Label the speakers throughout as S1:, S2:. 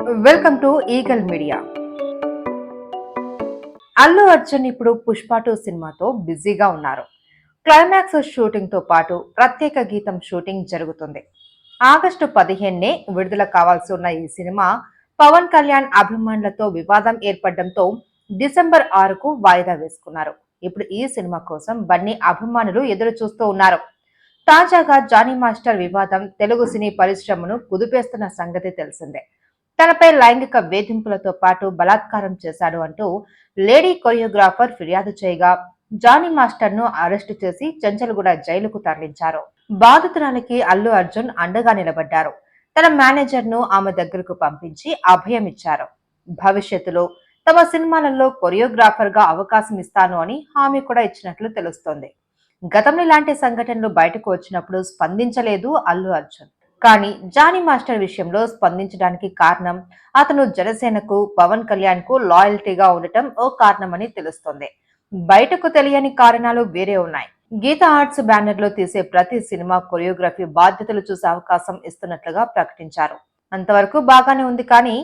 S1: Welcome to eagle media. Allu Arjun ఇప్పుడు పుష్ప 2 సినిమాతో బిజీగా ఉన్నారు. క్లైమాక్స్ షూటింగ్ తో పాటు ప్రత్యేక గీతం షూటింగ్ జరుగుతుంది. ఆగస్టు 15నే విడుదల కావాల్సి ఉన్న ఈ సినిమా పవన్ కళ్యాణ్ అభిమానులతో వివాదం ఏర్పడడంతో డిసెంబర్ 6కు వాయిదా వేసుకున్నారు. ఇప్పుడు ఈ సినిమా కోసం బన్నీ అభిమానులు ఎదురు చూస్తూ ఉన్నారు. తాజాగా జానీ మాస్టర్ వివాదం తెలుగు సినీ పరిశ్రమను కుదిపేస్తున్న సంగతి తెలిసిందే. తనపై లైంగిక వేధింపులతో పాటు బలాత్కారం చేశాడు అంటూ లేడీ కొరియోగ్రాఫర్ ఫిర్యాదు చేయగా జానీ మాస్టర్ ను అరెస్టు చేసి చెంచల్గూడ జైలుకు తరలించారు. బాధితురాలికి అల్లు అర్జున్ అండగా నిలబడ్డారు. తన మేనేజర్ ను ఆమె దగ్గరకు పంపించి అభయం ఇచ్చారు. భవిష్యత్తులో తమ సినిమాలలో కొరియోగ్రాఫర్ గా అవకాశం ఇస్తాను అని హామీ కూడా ఇచ్చినట్లు తెలుస్తోంది. గతంలో ఇలాంటి సంఘటనలు బయటకు వచ్చినప్పుడు స్పందించలేదు అల్లు అర్జున్. కానీ జానీ మాస్టర్ విషయంలో స్పందించడానికి కారణం అతను జనసేనకు పవన్ కళ్యాణ్ కు లాయల్టీగా ఉండటం ఓ కారణమని తెలుస్తోంది. బయటకు తెలియని కారణాలు వేరే ఉన్నాయి. గీత ఆర్ట్స్ బ్యానర్ లో తీసే ప్రతి సినిమా కొరియోగ్రఫీ బాధ్యతలు చూసే అవకాశం ఇస్తున్నట్లుగా ప్రకటించారు. అంతవరకు బాగానే ఉంది, కానీ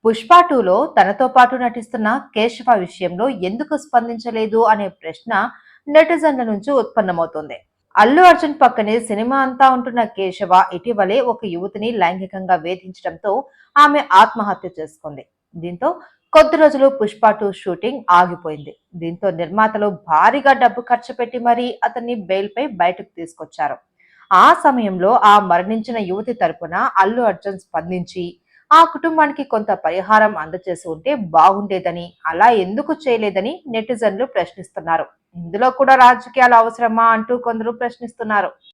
S1: పుష్ప 2లో తనతో పాటు నటిస్తున్న కేశవ విషయంలో ఎందుకు స్పందించలేదు అనే ప్రశ్న నెటిజన్ల నుంచి ఉత్పన్నమవుతోంది. అల్లు అర్జున్ పక్కనే సినిమా అంతా ఉంటున్న కేశవ ఇటీవలే ఒక యువతిని లైంగికంగా వేధించడంతో ఆమె ఆత్మహత్య చేసుకుంది. దీంతో కొద్ది రోజులు పుష్ప 2 షూటింగ్ ఆగిపోయింది. దీంతో నిర్మాతలు భారీగా డబ్బు ఖర్చు పెట్టి మరీ అతన్ని బెయిల్ పై బయటకు తీసుకొచ్చారు. ఆ సమయంలో ఆ మరణించిన యువతి తరపున అల్లు అర్జున్ స్పందించి ఆ కుటుంబానికి కొంత పరిహారం అందజేసి ఉంటే బాగుండేదని, అలా ఎందుకు చేయలేదని నెటిజన్లు ప్రశ్నిస్తున్నారు. ఇందులో కూడా రాజకీయాలు అవసరమా అంటూ కొందరు ప్రశ్నిస్తున్నారు.